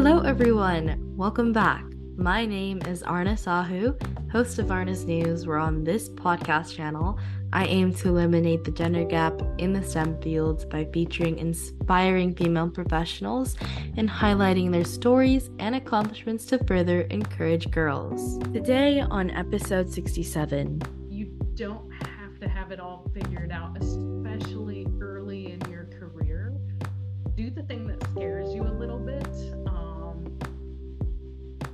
Hello, everyone. Welcome back. My name is Aarna Sahu, host of Aarna's News, where on this podcast channel, I aim to eliminate the gender gap in the STEM fields by featuring inspiring female professionals and highlighting their stories and accomplishments to further encourage girls. Today on episode 67, you don't have to have it all figured out, especially early in your career. Do the thing that scares you a little bit,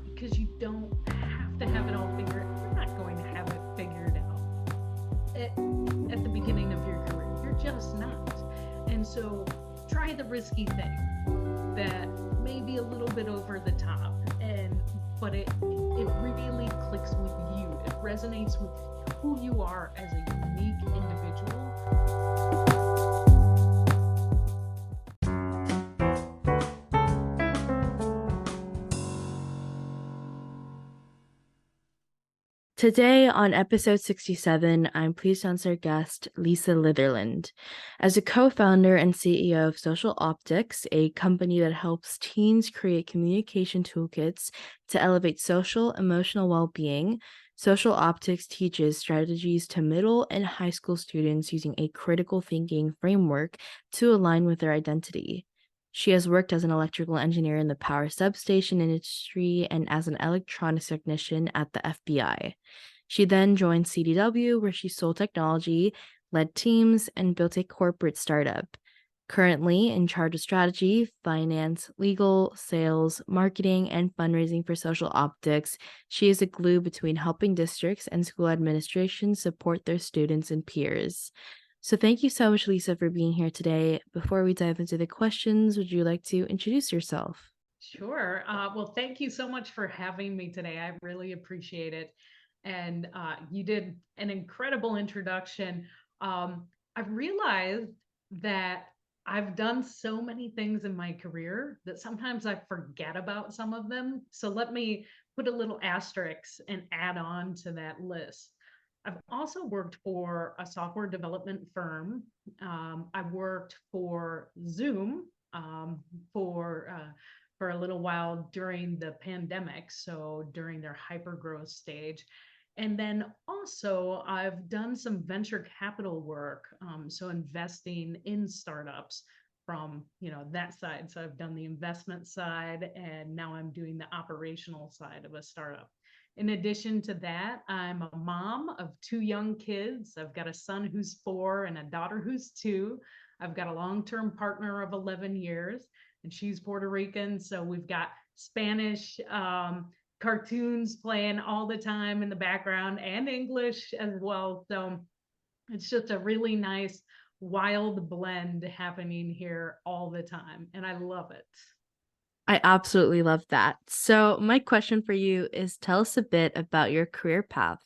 because you don't have to have it all figured out. You're not going to have it figured out at the beginning of your career. You're just not. And so try the risky thing that may be a little bit over the top, but it really clicks with you. It resonates with who you are as a unique individual. Today on episode 67, I'm pleased to announce our guest, Lisa Litherland. As a co-founder and CEO of Social Optics, a company that helps teens create communication toolkits to elevate social emotional well-being, Social Optics teaches strategies to middle and high school students using a critical thinking framework to align with their identity. She has worked as an electrical engineer in the power substation industry and as an electronics technician at the FBI. She then joined CDW, where she sold technology, led teams, and built a corporate startup. Currently in charge of strategy, finance, legal, sales, marketing, and fundraising for Social Optics, she is a glue between helping districts and school administrations support their students and peers. So thank you so much, Lisa, for being here today. Before we dive into the questions, would you like to introduce yourself? Sure. Well, thank you so much for having me today. I really appreciate it. And you did an incredible introduction. I've realized that I've done so many things in my career that sometimes I forget about some of them. So let me put a little asterisk and add on to that list. I've also worked for a software development firm. I worked for Zoom for a little while during the pandemic, so during their hyper growth stage. And then also, I've done some venture capital work, so investing in startups from that side. So I've done the investment side, and now I'm doing the operational side of a startup. In addition to that, I'm a mom of two young kids. I've got a son who's 4 and a daughter who's 2. I've got a long-term partner of 11 years, and she's Puerto Rican. So we've got Spanish cartoons playing all the time in the background and English as well. So it's just a really nice, wild blend happening here all the time. And I love it. I absolutely love that. So my question for you is, tell us a bit about your career path.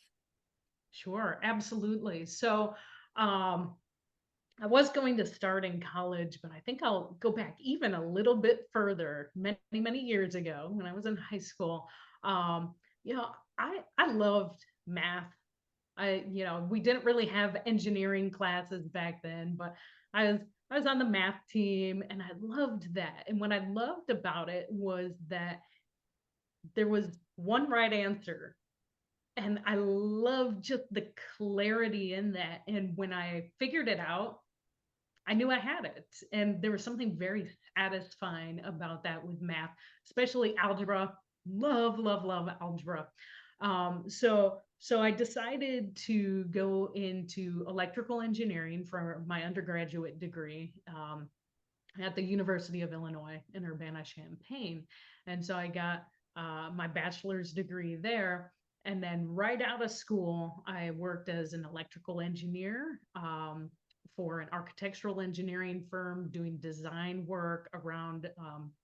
Sure, absolutely. So I was going to start in college, but I think I'll go back even a little bit further, many, many years ago when I was in high school. Um, I loved math. We didn't really have engineering classes back then, but I was on the math team and I loved that. And what I loved about it was that there was one right answer. And I love just the clarity in that. And when I figured it out, I knew I had it. And there was something very satisfying about that with math, especially algebra. Love, love, love algebra. So I decided to go into electrical engineering for my undergraduate degree at the University of Illinois in Urbana-Champaign. And so I got my bachelor's degree there. And then right out of school, I worked as an electrical engineer for an architectural engineering firm doing design work around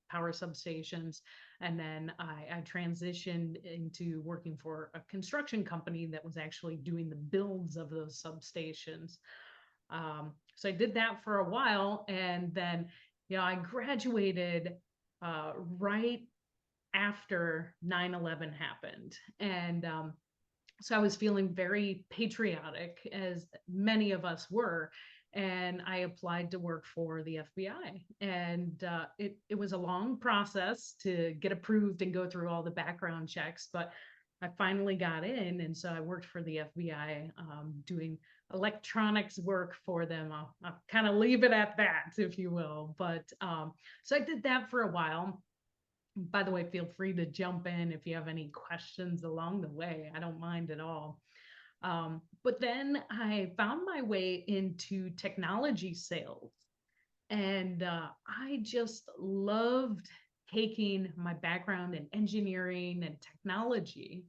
power substations. And then I transitioned into working for a construction company that was actually doing the builds of those substations. So I did that for a while. And then, I graduated right after 9/11 happened. And so I was feeling very patriotic, as many of us were. and I applied to work for the FBI. And it was a long process to get approved and go through all the background checks, but I finally got in. And so I worked for the FBI, doing electronics work for them. I'll kind of leave it at that, if you will. But so I did that for a while. By the way, feel free to jump in if you have any questions along the way. I don't mind at all. But then I found my way into technology sales. And I just loved taking my background in engineering and technology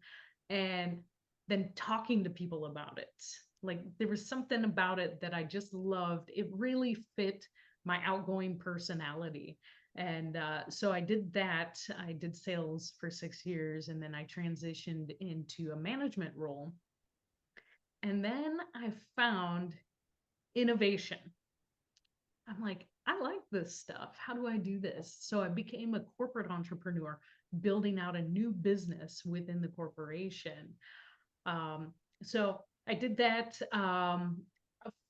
and then talking to people about it. Like there was something about it that I just loved. It really fit my outgoing personality. And so I did that. I did sales for 6 years, and then I transitioned into a management role. And then I found innovation. I'm like, I like this stuff. How do I do this? So I became a corporate entrepreneur, building out a new business within the corporation. So I did that.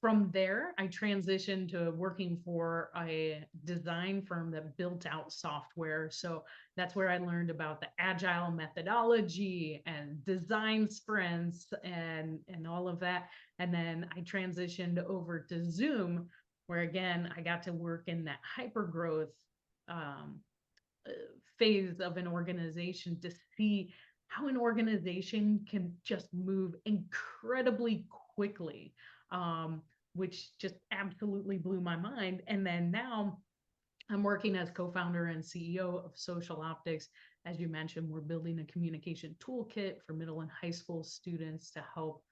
From there, I transitioned to working for a design firm that built out software. So that's where I learned about the agile methodology and design sprints and all of that. And then I transitioned over to Zoom, where again, I got to work in that hyper growth um, phase of an organization to see how an organization can just move incredibly quickly, um, which just absolutely blew my mind. And then now I'm working as co-founder and CEO of Social Optics. As you mentioned, we're building a communication toolkit for middle and high school students to help,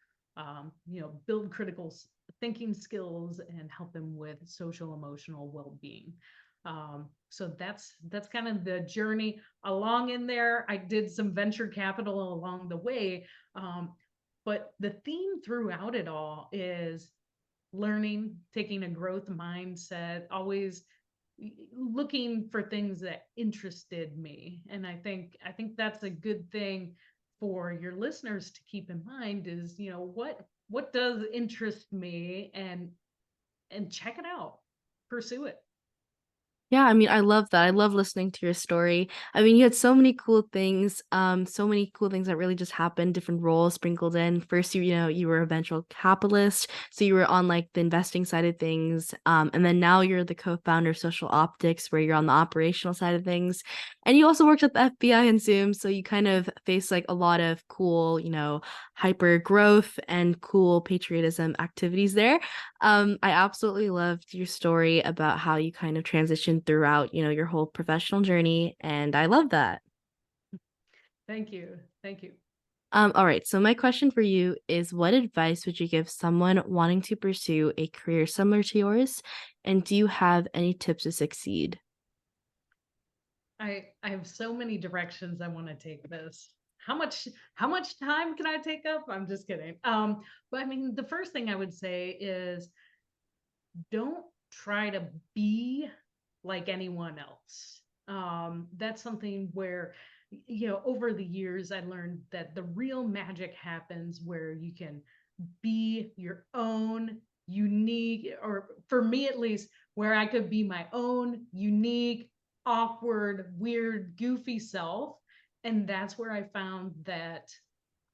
build critical thinking skills and help them with social emotional well-being. So that's kind of the journey along in there. I did some venture capital along the way, but the theme throughout it all is learning, taking a growth mindset, always looking for things that interested me. And I think that's a good thing for your listeners to keep in mind is, what does interest me, and check it out, pursue it. Yeah, I mean, I love that. I love listening to your story. I mean, you had so many cool things, so many cool things that really just happened, different roles sprinkled in. First, you were a venture capitalist, so you were on like the investing side of things. And then now you're the co-founder of Social Optics, where you're on the operational side of things. And you also worked at the FBI and Zoom, so you kind of face like a lot of cool, hyper growth and cool patriotism activities there. I absolutely loved your story about how you kind of transitioned throughout, your whole professional journey, and I love that. Thank you. Thank you. All right, so my question for you is what advice would you give someone wanting to pursue a career similar to yours? And do you have any tips to succeed? I have so many directions I want to take this. How much time can I take up? I'm just kidding. But I mean, the first thing I would say is don't try to be like anyone else. That's something where, over the years, I learned that the real magic happens where you can be your own unique, or for me at least, where I could be my own unique, awkward, weird, goofy self. And that's where I found that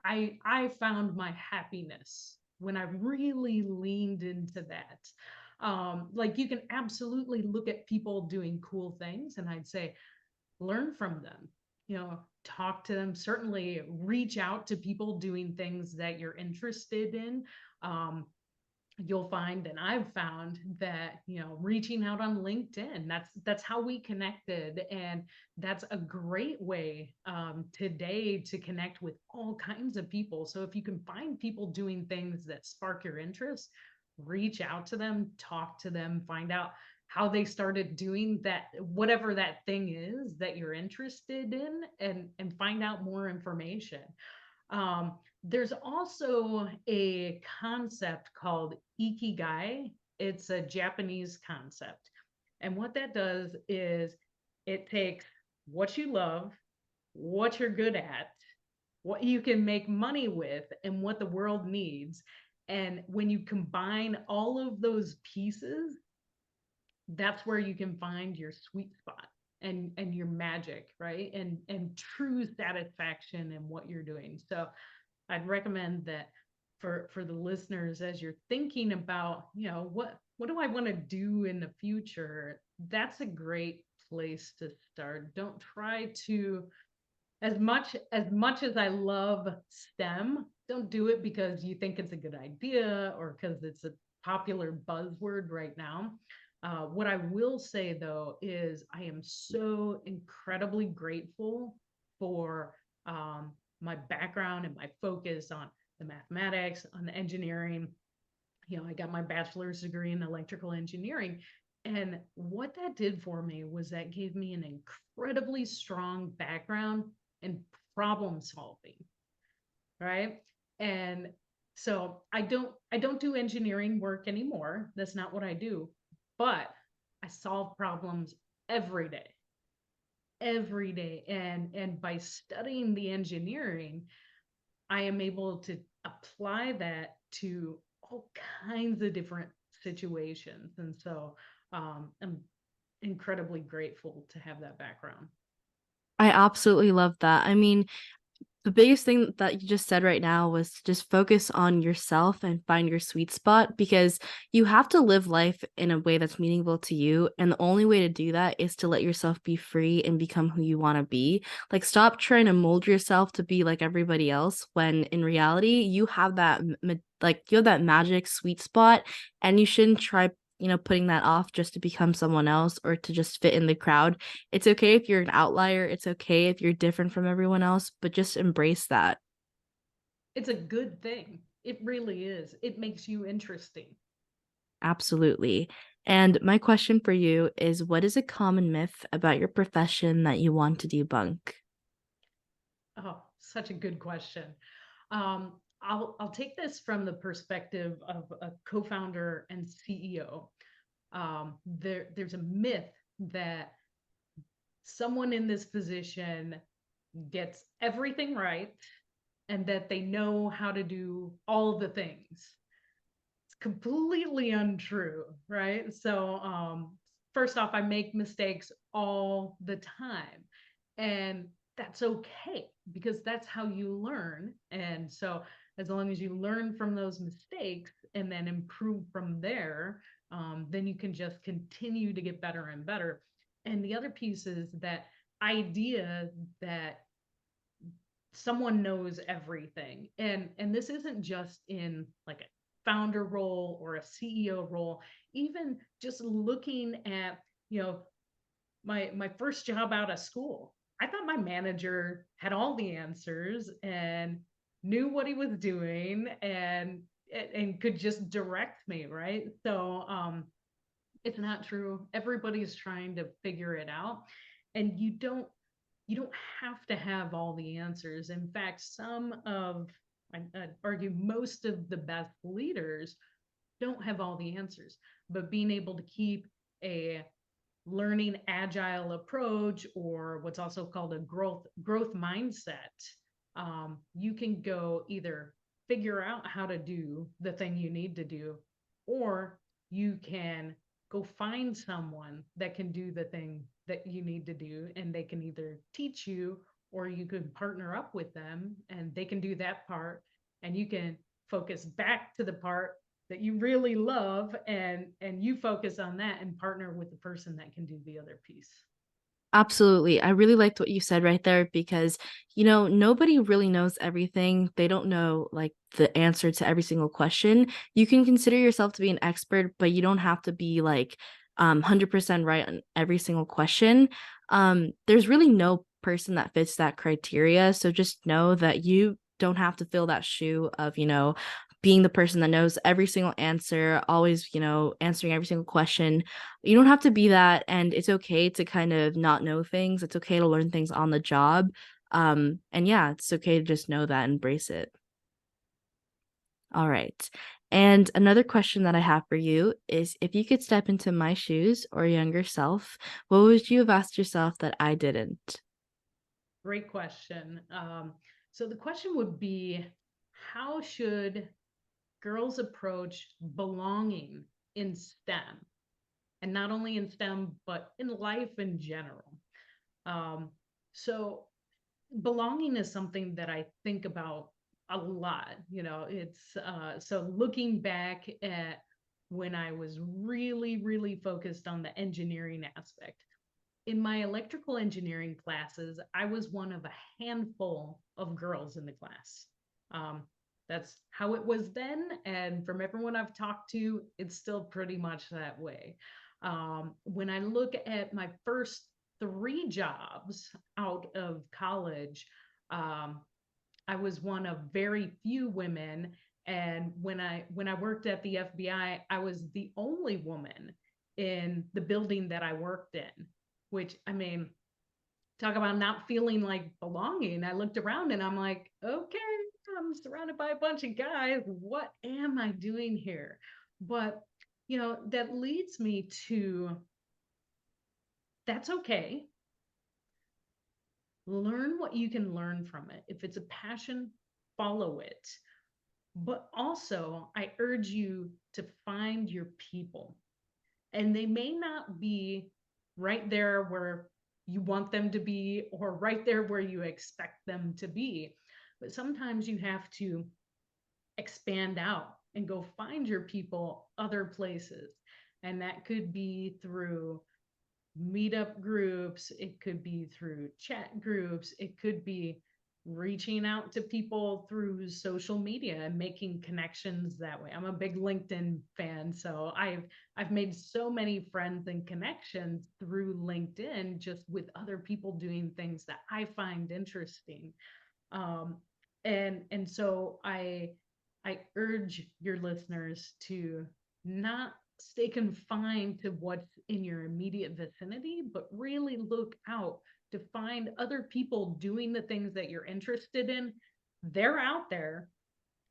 I found my happiness when I really leaned into that. Like you can absolutely look at people doing cool things, and I'd say learn from them. Talk to them. Certainly, reach out to people doing things that you're interested in. Um, you'll find, and I've found that, reaching out on LinkedIn, that's how we connected. And that's a great way, today, to connect with all kinds of people. So if you can find people doing things that spark your interest, reach out to them, talk to them, find out how they started doing that, whatever that thing is that you're interested in, and find out more information. There's also a concept called Ikigai. It's a Japanese concept. And what that does is it takes what you love, what you're good at, what you can make money with, and what the world needs. And when you combine all of those pieces, that's where you can find your sweet spot and your magic, right? And true satisfaction in what you're doing. So I'd recommend that for the listeners, as you're thinking about, what do I want to do in the future? That's a great place to start. Don't try to, as much as I love STEM, don't do it because you think it's a good idea or because it's a popular buzzword right now. What I will say though is I am so incredibly grateful for my background and my focus on the mathematics, on the engineering. I got my bachelor's degree in electrical engineering. And what that did for me was that gave me an incredibly strong background in problem solving, right? And so I don't do engineering work anymore. That's not what I do. But I solve problems every day. Every day. And by studying the engineering, I am able to apply that to all kinds of different situations. And so I'm incredibly grateful to have that background. I absolutely love that. I mean, the biggest thing that you just said right now was to just focus on yourself and find your sweet spot, because you have to live life in a way that's meaningful to you. And the only way to do that is to let yourself be free and become who you want to be. Like, stop trying to mold yourself to be like everybody else when in reality, you have that, you have that magic sweet spot, and you shouldn't try putting that off just to become someone else or to just fit in the crowd. It's okay if you're an outlier. It's okay if you're different from everyone else, but just embrace that. It's a good thing. It really is. It makes you interesting. Absolutely. And my question for you is, what is a common myth about your profession that you want to debunk? Oh, such a good question. I'll take this from the perspective of a co-founder and CEO. There's a myth that someone in this position gets everything right and that they know how to do all the things. It's completely untrue, right? So, first off, I make mistakes all the time, and that's okay because that's how you learn. And so, as long as you learn from those mistakes and then improve from there, then you can just continue to get better and better. And the other piece is that idea that someone knows everything, and this isn't just in like a founder role or a CEO role. Even just looking at, you know my first job out of school, I thought my manager had all the answers and knew what he was doing and could just direct me, right? So it's not true. Everybody's trying to figure it out, and you don't have to have all the answers. In fact, I'd argue most of the best leaders don't have all the answers, but being able to keep a learning agile approach, or what's also called a growth mindset, you can go either figure out how to do the thing you need to do, or you can go find someone that can do the thing that you need to do, and they can either teach you or you can partner up with them and they can do that part, and you can focus back to the part that you really love, and you focus on that and partner with the person that can do the other piece. Absolutely. I really liked what you said right there because, nobody really knows everything. They don't know like the answer to every single question. You can consider yourself to be an expert, but you don't have to be like 100% right on every single question. There's really no person that fits that criteria. So just know that you don't have to fill that shoe of, being the person that knows every single answer, always, answering every single question. You don't have to be that, and it's okay to kind of not know things. It's okay to learn things on the job. And yeah, it's okay to just know that and embrace it. All right. And another question that I have for you is, if you could step into my shoes or younger self, what would you have asked yourself that I didn't? Great question. So the question would be, how should girls approach belonging in STEM, and not only in STEM, but in life in general. Um, so belonging is something that I think about a lot. It's so looking back at when I was really, really focused on the engineering aspect. In my electrical engineering classes, I was one of a handful of girls in the class. Um, that's how it was then. And from everyone I've talked to, it's still pretty much that way. When I look at my first three jobs out of college, um, I was one of very few women. And when I worked at the FBI, I was the only woman in the building that I worked in, which, I mean, talk about not feeling like belonging. I looked around and I'm like, okay, I'm surrounded by a bunch of guys. What am I doing here? But, that leads me to, that's okay. Learn what you can learn from it. If it's a passion, follow it. But also, I urge you to find your people. And they may not be right there where you want them to be or right there where you expect them to be. But sometimes you have to expand out and go find your people other places. And that could be through meetup groups, it could be through chat groups, it could be reaching out to people through social media and making connections that way. I'm a big LinkedIn fan, so I've made so many friends and connections through LinkedIn just with other people doing things that I find interesting. Um, and so I urge your listeners to not stay confined to what's in your immediate vicinity, but really look out to find other people doing the things that you're interested in. They're out there.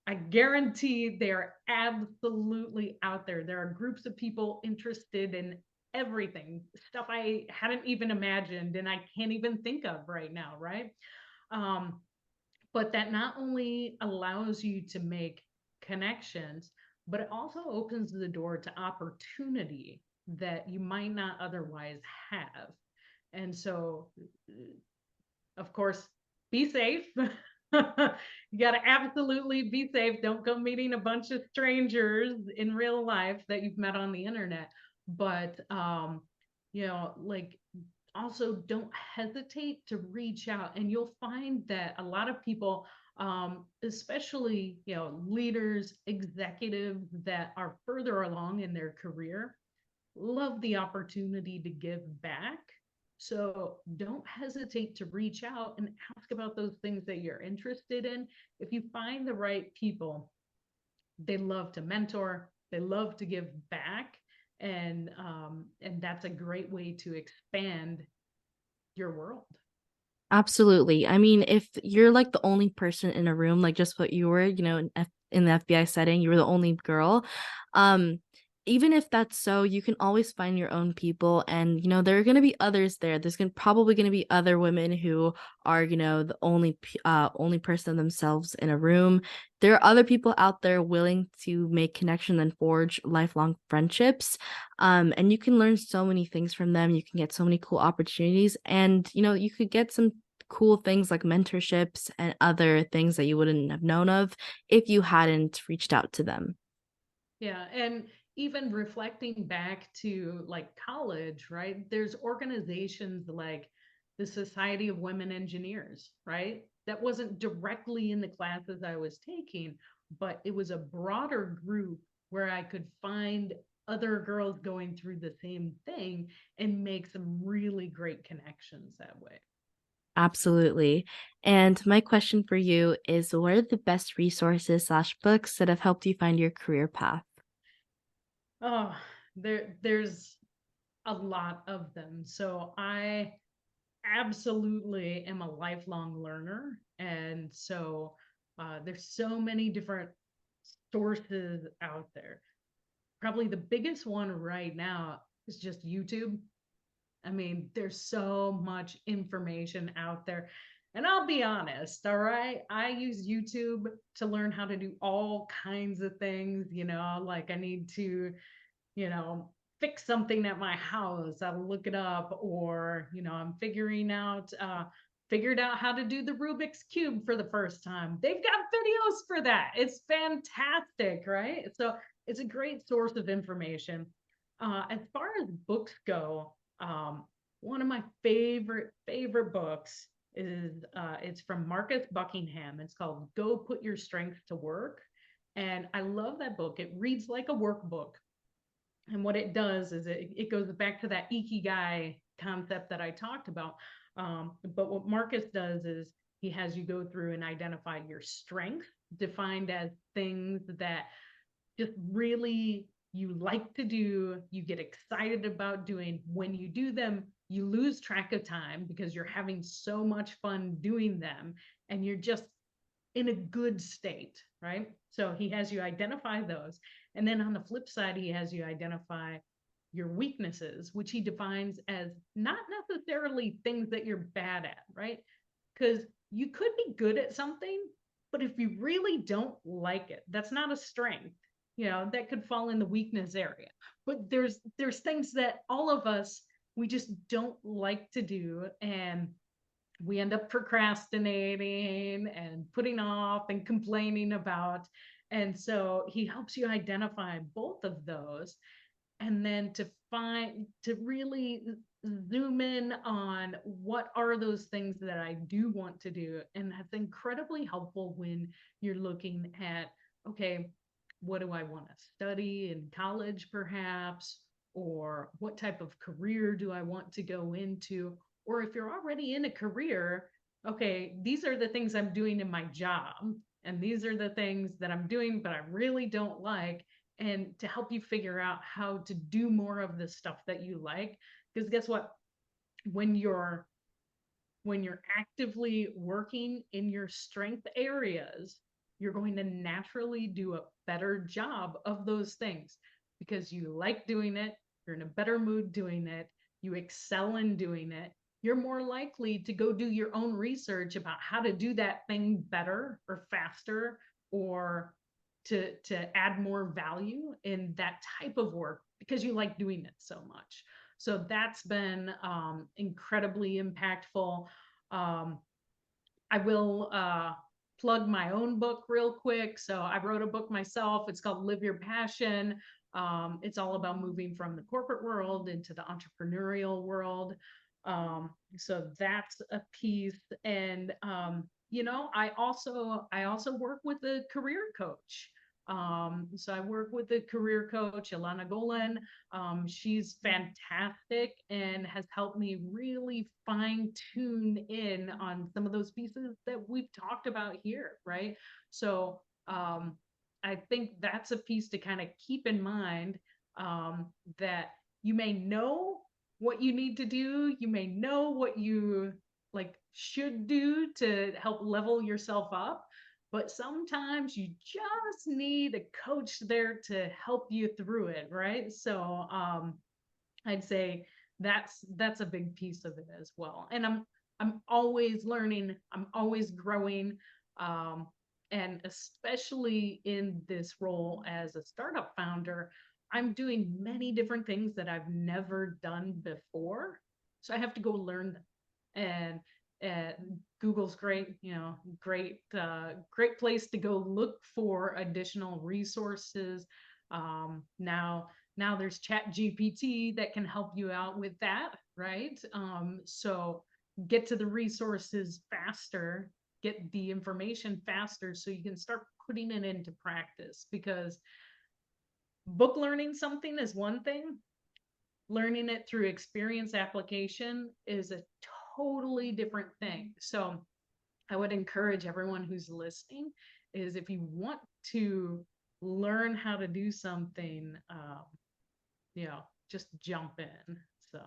I guarantee they're absolutely out there. There are groups of people interested in everything, stuff I hadn't even imagined and I can't even think of right now, right? Um, but that not only allows you to make connections, but it also opens the door to opportunity that you might not otherwise have. And so, of course, be safe. You got to absolutely be safe. Don't go meeting a bunch of strangers in real life that you've met on the internet. But, like, also don't hesitate to reach out, and you'll find that a lot of people, especially leaders, executives that are further along in their career, love the opportunity to give back. So don't hesitate to reach out and ask about those things that you're interested in. If you find the right people, they love to mentor, they love to give back, and that's a great way to expand your world. Absolutely. I mean, if you're like the only person in a room, like just what you were, in the FBI setting, you were the only girl. Um, Even if that's so, you can always find your own people, and there are gonna be others there. There's gonna probably gonna be other women who are, the only person themselves in a room. There are other people out there willing to make connection and forge lifelong friendships. And you can learn so many things from them. You can get so many cool opportunities, and you could get some cool things like mentorships and other things that you wouldn't have known of if you hadn't reached out to them. Yeah, and even reflecting back to like college, right? There's organizations like the Society of Women Engineers, right? That wasn't directly in the classes I was taking, but it was a broader group where I could find other girls going through the same thing and make some really great connections that way. Absolutely. And my question for you is, what are the best resources slash books that have helped you find your career path? Oh, there's a lot of them. So I absolutely am a lifelong learner. And so there's so many different sources out there. Probably the biggest one right now is just YouTube. I mean, there's so much information out there. And I'll be honest, all right, I use YouTube to learn how to do all kinds of things, like I need to, you know, fix something at my house. I'll look it up, or, I'm figured out how to do the Rubik's Cube for the first time. They've got videos for that. It's fantastic, right? So it's a great source of information. As far as books go, one of my favorite books is it's from Marcus Buckingham. It's called Go Put Your Strength to Work. And I love that book. It reads like a workbook. And what it does is it goes back to that Ikigai concept that I talked about. But what Marcus does is he has you go through and identify your strength, defined as things that just really you like to do, you get excited about doing. When you do them, you lose track of time because you're having so much fun doing them, and you're just in a good state, right? So he has you identify those. And then on the flip side, he has you identify your weaknesses, which he defines as not necessarily things that you're bad at, right? Because you could be good at something, but if you really don't like it, that's not a strength. That could fall in the weakness area. But there's things that all of us we just don't like to do, and we end up procrastinating and putting off and complaining about. And so he helps you identify both of those, and then to really zoom in on what are those things that I do want to do. And that's incredibly helpful when you're looking at, okay, what do I want to study in college perhaps, or what type of career do I want to go into? Or if you're already in a career, okay, these are the things I'm doing in my job, and these are the things that I'm doing but I really don't like, and to help you figure out how to do more of the stuff that you like. Because guess what, when you're actively working in your strength areas, you're going to naturally do a better job of those things because you like doing it, you're in a better mood doing it, you excel in doing it. You're more likely to go do your own research about how to do that thing better or faster, or to add more value in that type of work because you like doing it so much. So that's been incredibly impactful. I will plug my own book real quick. So I wrote a book myself. It's called Live Your Passion. It's all about moving from the corporate world into the entrepreneurial world. So that's a piece. And I also work with a career coach. So I work with a career coach, Alana Golan. She's fantastic and has helped me really fine tune in on some of those pieces that we've talked about here, right? So I think that's a piece to kind of keep in mind, that you may know what you need to do, you may know what you like should do to help level yourself up, but sometimes you just need a coach there to help you through it, right? So I'd say that's a big piece of it as well. And I'm always learning, I'm always growing, um, and especially in this role as a startup founder, I'm doing many different things that I've never done before. So I have to go learn them. And Google's great, great place to go look for additional resources. Now there's Chat GPT that can help you out with that, right? So get to the resources faster, get the information faster so you can start putting it into practice. Because book learning something is one thing, learning it through experience application is a totally different thing. So I would encourage everyone who's listening is, if you want to learn how to do something, just jump in. So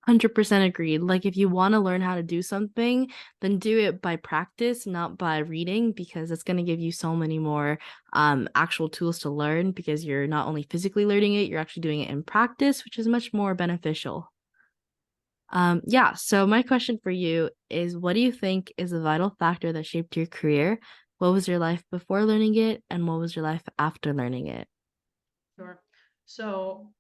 100% agreed. Like, if you want to learn how to do something, then do it by practice, not by reading, because it's going to give you so many more actual tools to learn, because you're not only physically learning it, you're actually doing it in practice, which is much more beneficial. Yeah, so my question for you is what do you think is a vital factor that shaped your career? What was your life before learning it, and what was your life after learning it? Sure. So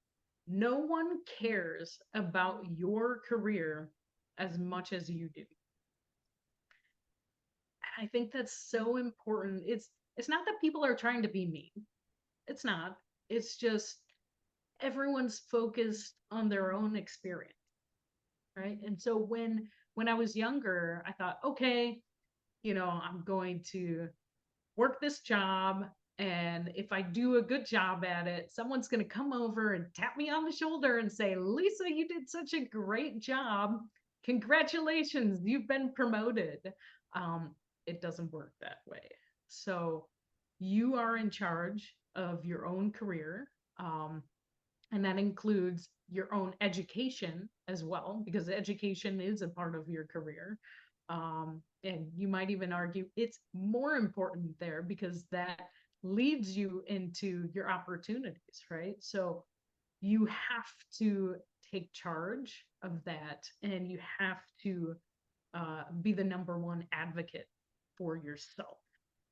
no one cares about your career as much as you do. I think that's so important. It's not that people are trying to be mean. It's not. It's just everyone's focused on their own experience, right? And so when I was younger, I thought, okay, I'm going to work this job, and if I do a good job at it, someone's going to come over and tap me on the shoulder and say, "Lisa, you did such a great job. Congratulations, you've been promoted." Um, it doesn't work that way. So you are in charge of your own career. And that includes your own education as well, because education is a part of your career. And you might even argue it's more important there because that leads you into your opportunities, right? So you have to take charge of that, and you have to be the number one advocate for yourself.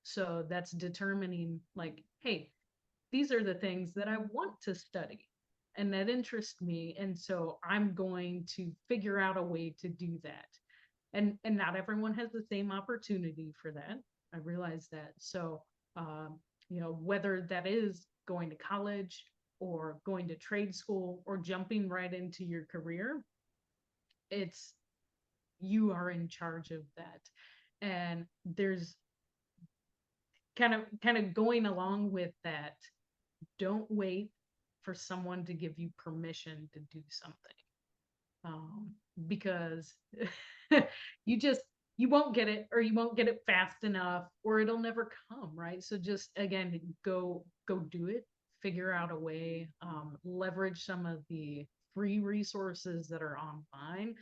So that's determining, like, hey, these are the things that I want to study and that interest me. And so I'm going to figure out a way to do that. And not everyone has the same opportunity for that. I realize that. So whether that is going to college or going to trade school or jumping right into your career, it's you are in charge of that. And there's kind of going along with that, don't wait for someone to give you permission to do something, um, because you just you won't get it, or you won't get it fast enough, or it'll never come, right? So just again, go do it, figure out a way, leverage some of the free resources that are online.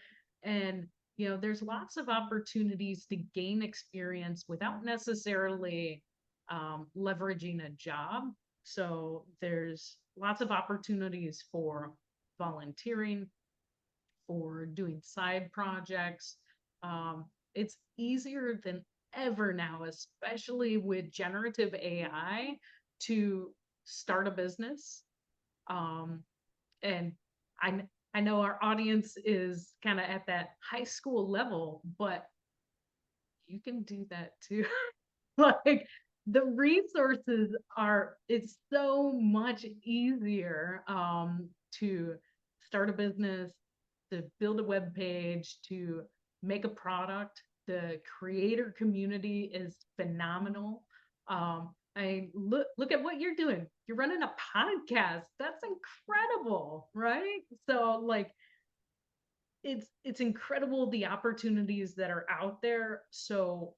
And there's lots of opportunities to gain experience without necessarily leveraging a job. So there's lots of opportunities for volunteering, for doing side projects. It's easier than ever now, especially with generative AI, to start a business. Um, and I, I know our audience is kind of at that high school level, but you can do that too. Like, the resources are, it's so much easier to start a business, to build a web page, to make a product. The creator community is phenomenal. I look at what you're doing. You're running a podcast. That's incredible, right? So like, it's incredible the opportunities that are out there. So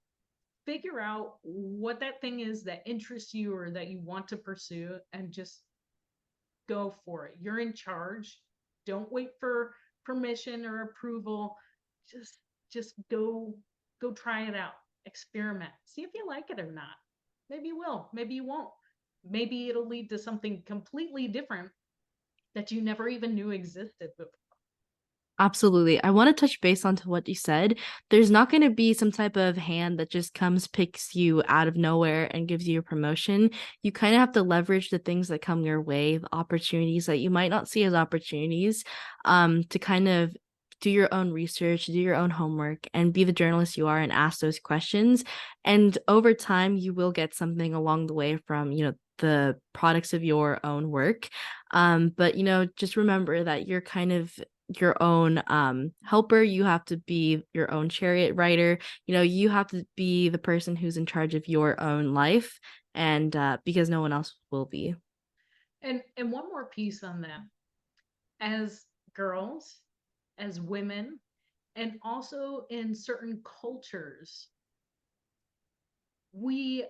figure out what that thing is that interests you or that you want to pursue, and just go for it. You're in charge. Don't wait for permission or approval. Just go try it out. Experiment. See if you like it or not. Maybe you will, maybe you won't. Maybe it'll lead to something completely different that you never even knew existed before. Absolutely. I want to touch base onto what you said. There's not going to be some type of hand that just comes, picks you out of nowhere and gives you a promotion. You kind of have to leverage the things that come your way, the opportunities that you might not see as opportunities, to kind of do your own research, do your own homework, and be the journalist you are and ask those questions. And over time, you will get something along the way from, the products of your own work. But just remember that you're kind of your own helper. You have to be your own chariot rider. You have to be the person who's in charge of your own life, and because no one else will be. And one more piece on that. As girls, as women, and also in certain cultures, we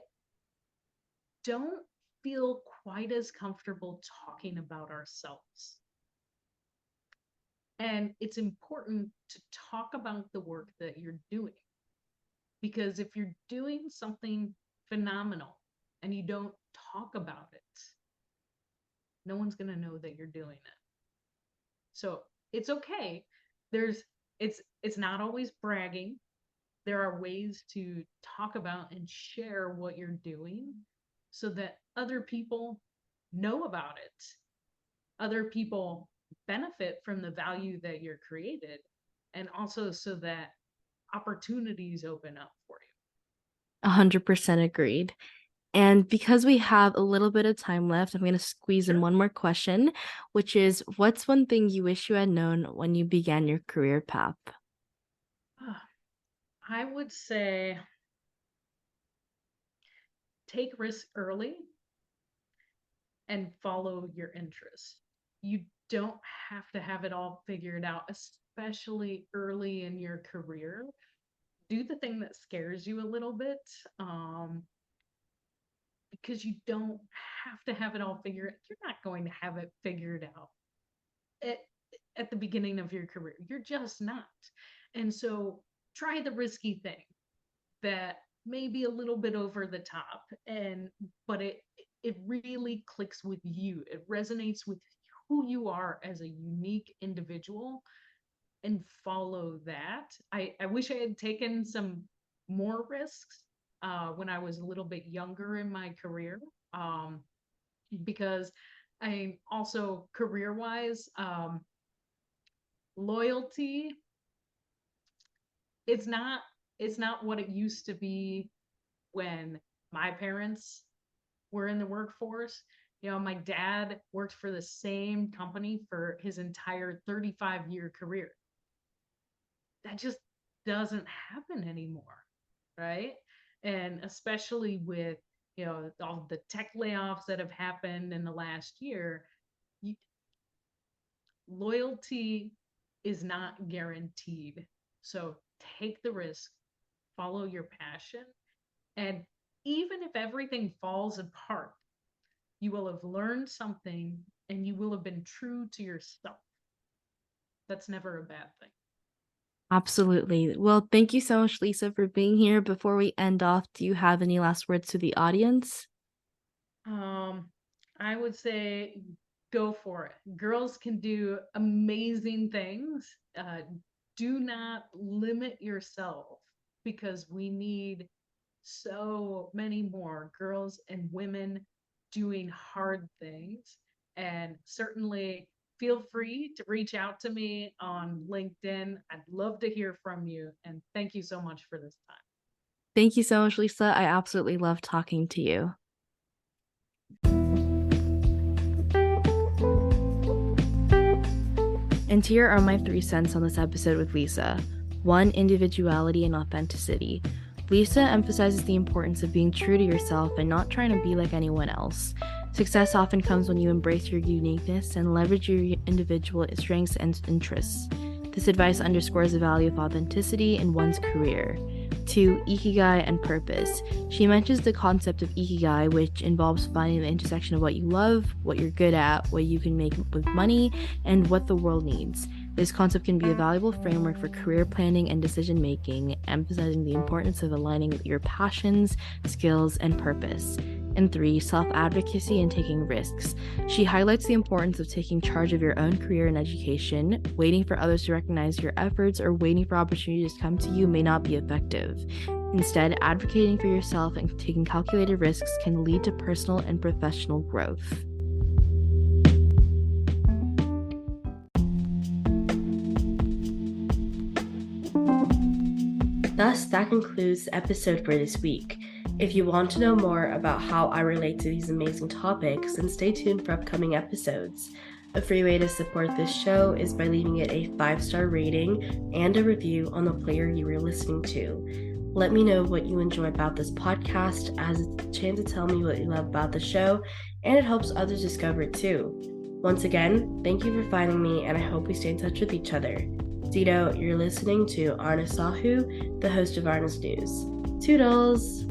don't feel quite as comfortable talking about ourselves. And it's important to talk about the work that you're doing. Because if you're doing something phenomenal and you don't talk about it, no one's going to know that you're doing it. So it's okay. There's it's not always bragging. There are ways to talk about and share what you're doing so that other people know about it. Other people benefit from the value that you're created, and also so that opportunities open up for you. 100% agreed. And because we have a little bit of time left, I'm going to squeeze in Sure. one more question, which is what's one thing you wish you had known when you began your career path? I would say take risks early and follow your interests. You don't have to have it all figured out, especially early in your career. Do the thing that scares you a little bit, um, because you don't have to have it all figured. You're not going to have it figured out at, at the beginning of your career. You're just not. And so try the risky thing that may be a little bit over the top, and but it really clicks with you. It resonates with who you are as a unique individual, and follow that. I wish I had taken some more risks when I was a little bit younger in my career, um, because I also career wise, loyalty, it's not it's not what it used to be when my parents were in the workforce. You know, my dad worked for the same company for his entire 35-year career. That just doesn't happen anymore, right? And especially with, all the tech layoffs that have happened in the last year, you, loyalty is not guaranteed. So take the risk, follow your passion, and even if everything falls apart, you will have learned something and you will have been true to yourself. That's never a bad thing. Absolutely. Well, thank you so much, Lisa, for being here. Before we end off, do you have any last words to the audience? Um, I would say go for it. Girls can do amazing things. Do not limit yourself, because we need so many more girls and women doing hard things. And certainly feel free to reach out to me on LinkedIn. I'd love to hear from you. And thank you so much for this time. Thank you so much, Lisa. I absolutely love talking to you. And here are my 3 cents on this episode with Lisa. 1, individuality and authenticity. Lisa emphasizes the importance of being true to yourself and not trying to be like anyone else. Success often comes when you embrace your uniqueness and leverage your individual strengths and interests. This advice underscores the value of authenticity in one's career. 2, Ikigai and purpose. She mentions the concept of Ikigai, which involves finding the intersection of what you love, what you're good at, what you can make with money, and what the world needs. This concept can be a valuable framework for career planning and decision making, emphasizing the importance of aligning your passions, skills, and purpose. And 3, self-advocacy and taking risks. She highlights the importance of taking charge of your own career and education. Waiting for others to recognize your efforts or waiting for opportunities to come to you may not be effective. Instead, advocating for yourself and taking calculated risks can lead to personal and professional growth. Thus, that concludes the episode for this week. If you want to know more about how I relate to these amazing topics, then stay tuned for upcoming episodes. A free way to support this show is by leaving it a 5-star rating and a review on the player you are listening to. Let me know what you enjoy about this podcast, as it's a chance to tell me what you love about the show, and it helps others discover it too. Once again, thank you for finding me, and I hope we stay in touch with each other. Dito, you're listening to Aarna Sahu, the host of Aarna's News. Toodles!